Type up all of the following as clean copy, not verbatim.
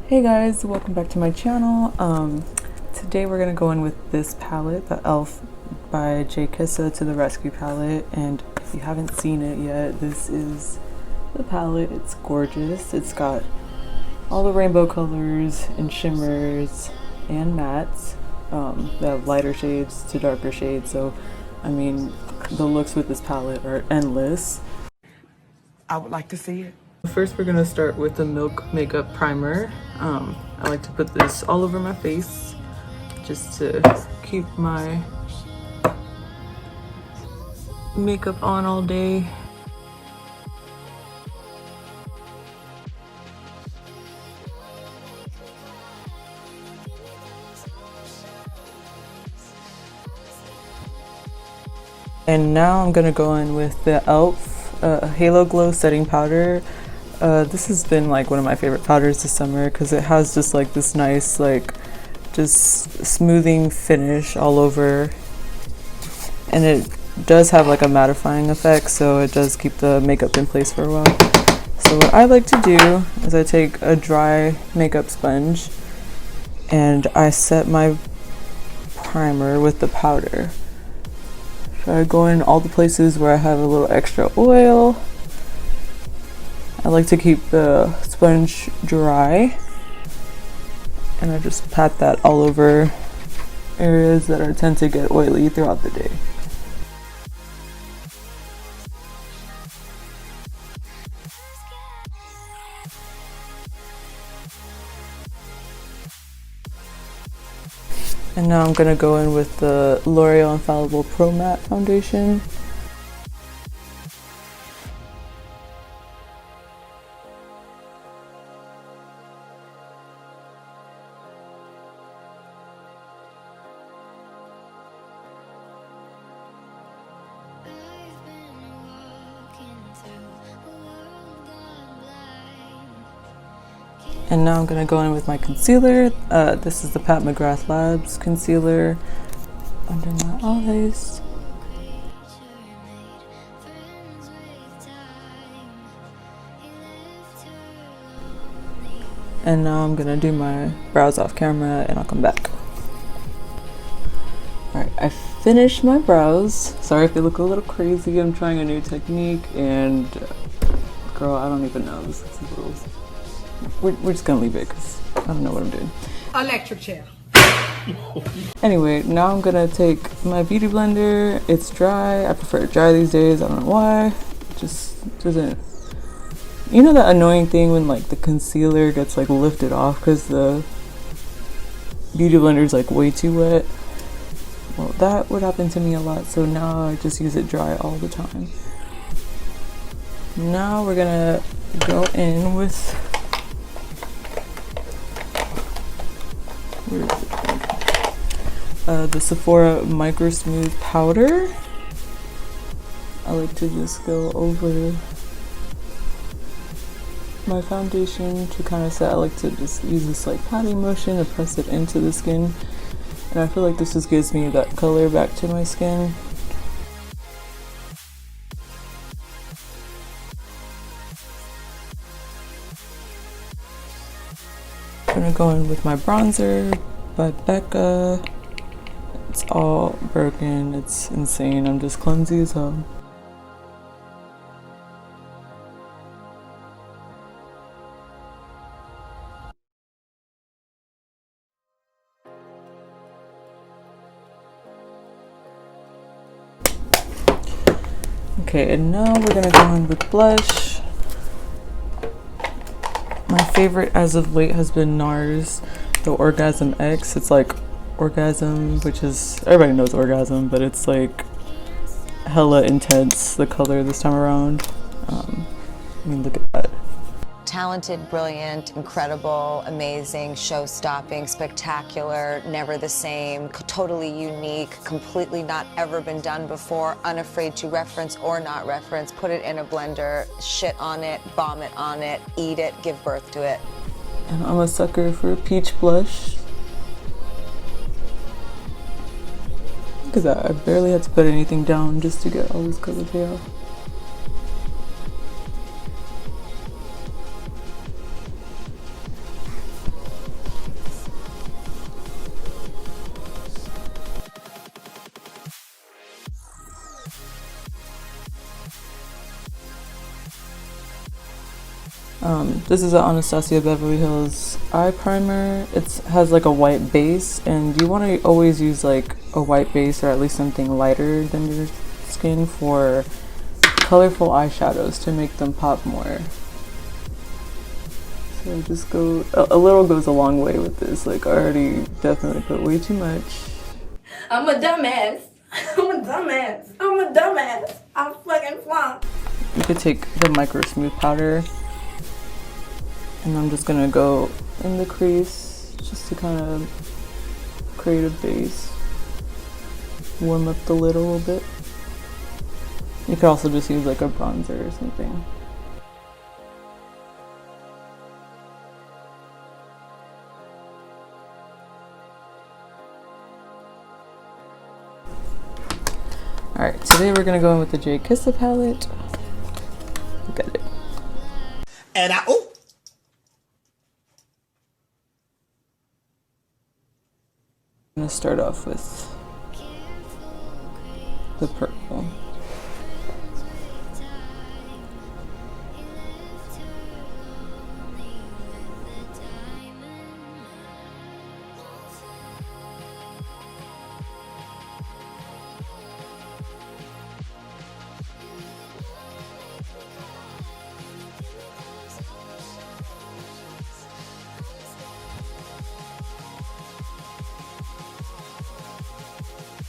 Hey guys, welcome back to my channel. Today we're gonna go in with this palette, the e.l.f. by JKissa to the Rescue palette, and if you haven't seen it yet, this is the palette. It's gorgeous. It's got all the rainbow colors and shimmers and mattes. They have lighter shades to darker shades, so I mean the looks with this palette are endless. I would like to see it. First, we're gonna start with the Milk Makeup Primer. I like to put this all over my face just to keep my makeup on all day. And now I'm gonna go in with the e.l.f. Halo Glow Setting Powder. This has been like one of my favorite powders this summer because it has just like this nice like just smoothing finish all over, and it does have like a mattifying effect, so it does keep the makeup in place for a while. So what I like to do is I take a dry makeup sponge and I set my primer with the powder. So I go in all the places where I have a little extra oil. I like to keep the sponge dry, and I just pat that all over areas that tend to get oily throughout the day. And now I'm going to go in with the L'Oreal Infallible Pro Matte Foundation. And now I'm going to go in with my concealer. This is the McGrath Labs concealer under my eyes. And now I'm going to do my brows off camera and I'll come back. Alright, I finished my brows. Sorry if they look a little crazy. I'm trying a new technique and girl, I don't even know. This looks a little... We're just gonna leave it because I don't know what I'm doing. Electric chair. Anyway, now I'm gonna take my beauty blender. It's dry. I prefer it dry these days. I don't know why. It just doesn't... You know that annoying thing when like the concealer gets like lifted off because the beauty blender is like way too wet? Well, that would happen to me a lot, so now I just use it dry all the time. Now we're gonna go in with the Sephora Micro Smooth Powder. I like to just go over my foundation to kind of set. I like to just use this like patting motion to press it into the skin, and I feel like this just gives me that color back to my skin. I'm gonna go in with my bronzer by BECCA. It's all broken, it's insane, I'm just clumsy as hell. Okay, and now we're gonna go in with blush. My favorite as of late has been NARS, the Orgasm X. It's like Orgasm, which is, everybody knows Orgasm, but it's like hella intense, the color this time around. I mean, look at that. Talented, brilliant, incredible, amazing, show-stopping, spectacular, never the same, totally unique, completely not ever been done before, unafraid to reference or not reference, put it in a blender, shit on it, vomit on it, eat it, give birth to it. And I'm a sucker for peach blush. Because I barely had to put anything down just to get all this color payoff. This is an Anastasia Beverly Hills eye primer. It has like a white base, and you want to always use like a white base or at least something lighter than your skin for colorful eyeshadows to make them pop more. So just go, a little goes a long way with this. Like I already definitely put way too much. I'm a dumbass. I'm a dumbass. I'm a dumbass. I'm fucking flunk. You could take the Micro Smooth powder, and I'm just gonna go in the crease just to kind of create a base, warm up the lid a little bit. You could also just use like a bronzer or something. Alright, today we're gonna go in with the JKissa palette. Look at it. And I'm gonna start off with the purple.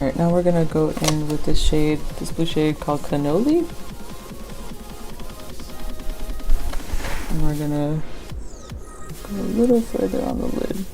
Alright, now we're gonna go in with this shade, this blue shade called Cannoli. And we're gonna go a little further on the lid.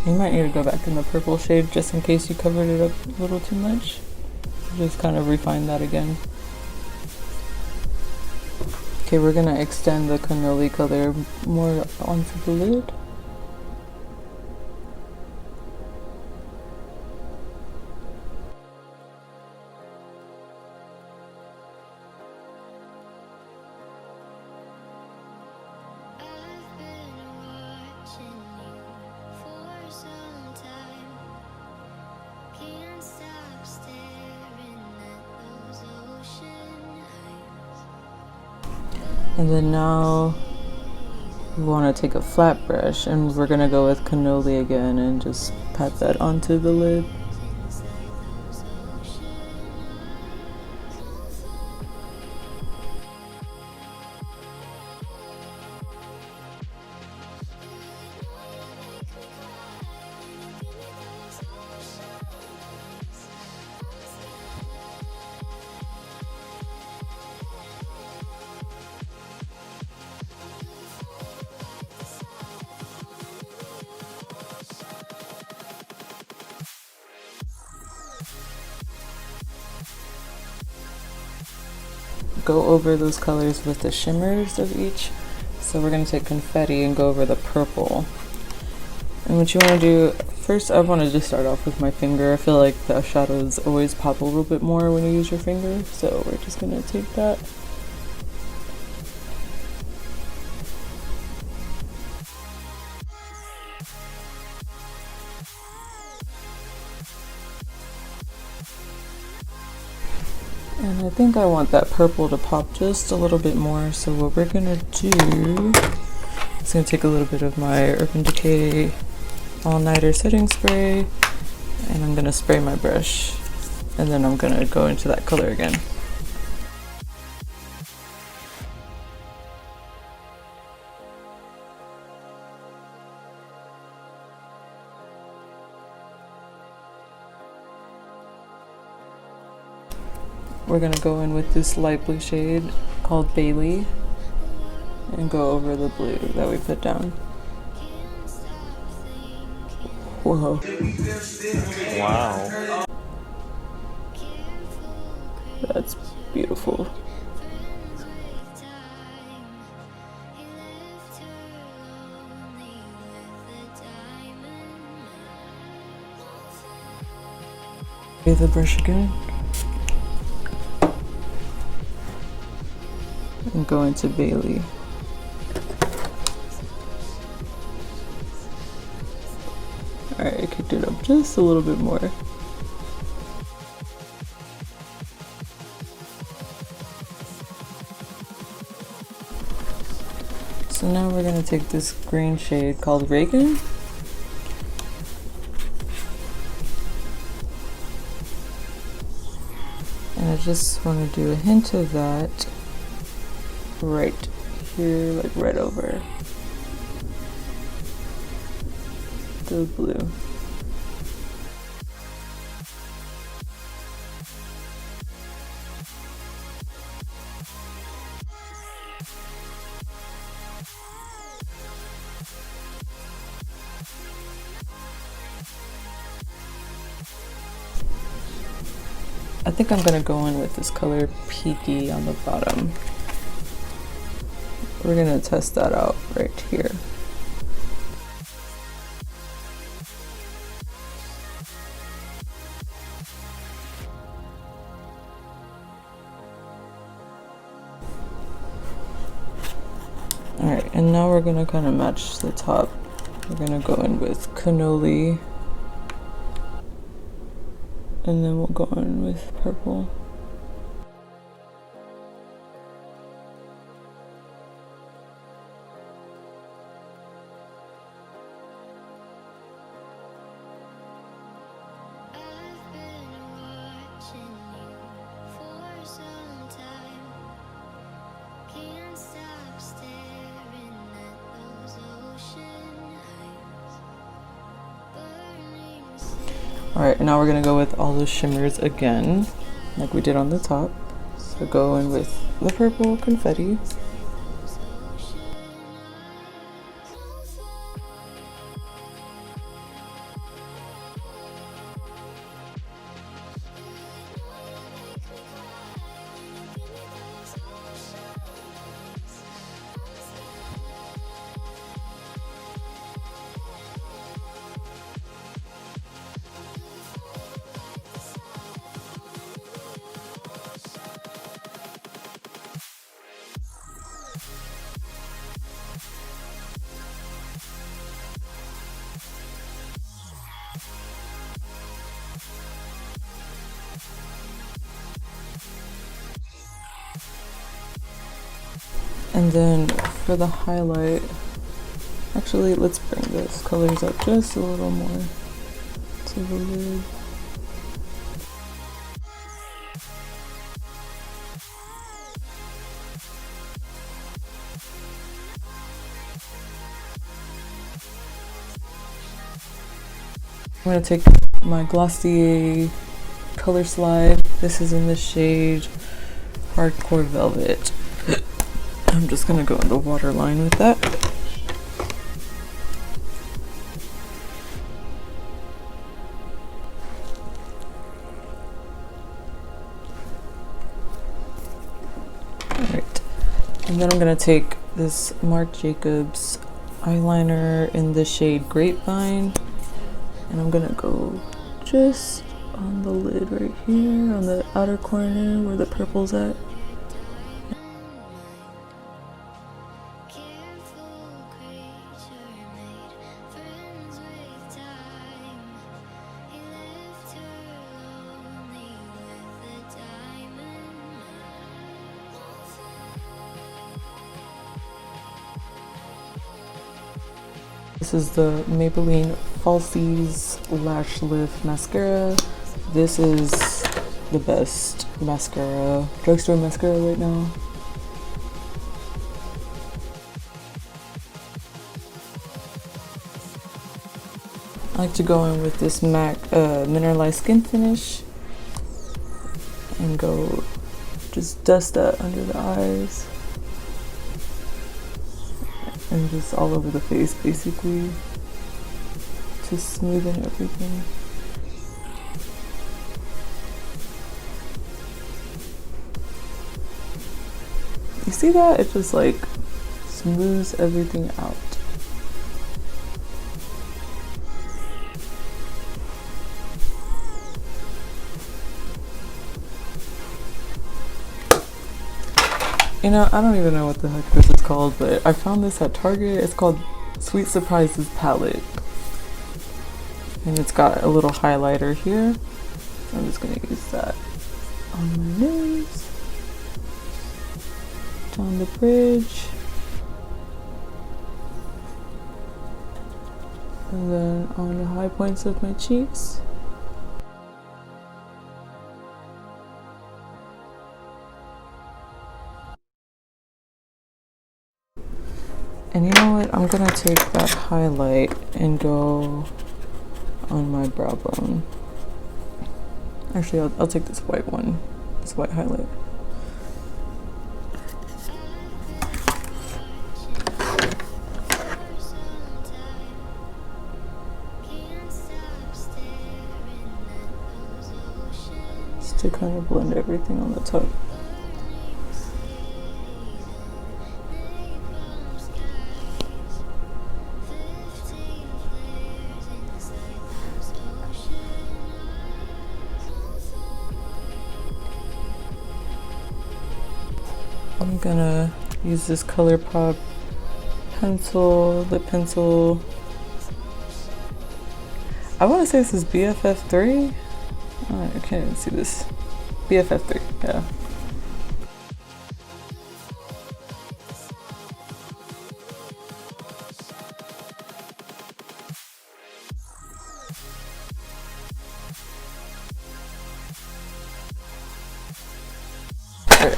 You might need to go back in the purple shade just in case you covered it up a little too much. Just kind of refine that again. Okay, we're gonna extend the Cannoli color more onto the lid. And then now we want to take a flat brush and we're going to go with Cannoli again and just pat that onto the lid. Go over those colors with the shimmers of each. So we're going to take confetti and go over the purple. And what you want to do, first I want to just start off with my finger. I feel like the shadows always pop a little bit more when you use your finger. So we're just going to take that. And I think I want that purple to pop just a little bit more. So what we're gonna do is gonna take a little bit of my Urban Decay All Nighter setting spray, and I'm gonna spray my brush, and then I'm gonna go into that color again. We're gonna go in with this light blue shade called Bailey and go over the blue that we put down. Whoa. Wow. That's beautiful. Okay, the brush again. And go into Bailey. Alright, I kicked it up just a little bit more. So now we're going to take this green shade called Reagan. And I just want to do a hint of that right here, like right over the blue. I think I'm gonna go in with this color Peaky on the bottom. We're gonna test that out right here. Alright, and now we're gonna kind of match the top. We're gonna go in with Cannoli. And then we'll go in with purple. Alright, now we're gonna go with all the shimmers again, like we did on the top. So go in with the purple confetti. And then for the highlight, actually let's bring this colors up just a little more to the lid. I'm going to take my Glossier Color Slide. This is in the shade Hardcore Velvet. I'm just going to go in the waterline with that. Alright, and then I'm going to take this Marc Jacobs eyeliner in the shade Grapevine. And I'm gonna go just on the lid right here, on the outer corner where the purple's at. This is the Maybelline Falsies Lash Lift Mascara. This is the best mascara, drugstore mascara right now. I like to go in with this MAC Mineralized Skin Finish and go just dust that under the eyes. And just all over the face, basically, to smoothen everything. You see that? It just like smooths everything out. You know, I don't even know what the heck this is called, but I found this at Target. It's called Sweet Surprises Palette. And it's got a little highlighter here. So I'm just gonna use that on my nose, down the bridge, and then on the high points of my cheeks. And you know what? I'm gonna take that highlight and go on my brow bone. Actually, I'll take this white one, this white highlight. Just to kind of blend everything on the top. I'm gonna use this ColourPop pencil, lip pencil. I want to say this is BFF3. Oh, I can't even see this. BFF3, yeah.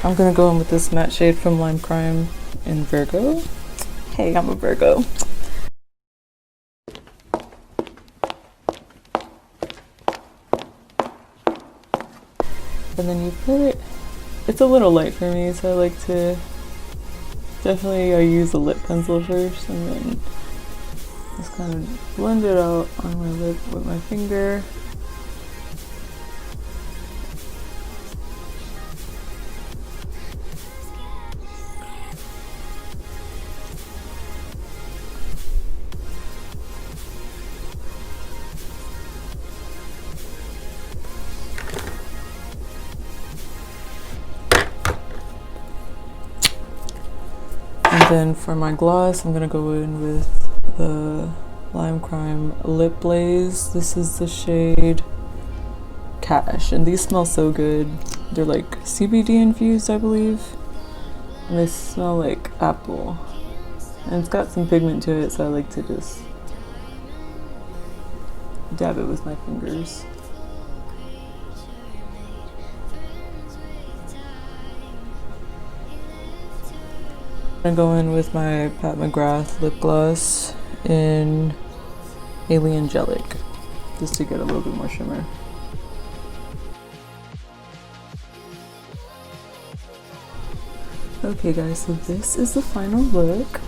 I'm gonna go in with this matte shade from LimeCrime in Virgo. Hey, I'm a Virgo. And then you put it, it's a little light for me, so I like to, I use a lip pencil first and then just kind of blend it out on my lip with my finger. And then for my gloss, I'm gonna go in with the LimeCrime Lip Glaze. This is the shade Cash, and these smell so good. They're like CBD infused, I believe, and they smell like apple. And it's got some pigment to it, so I like to just dab it with my fingers. I'm gonna go in with my Pat McGrath lip gloss in Aliengelic, just to get a little bit more shimmer. Okay guys, so this is the final look.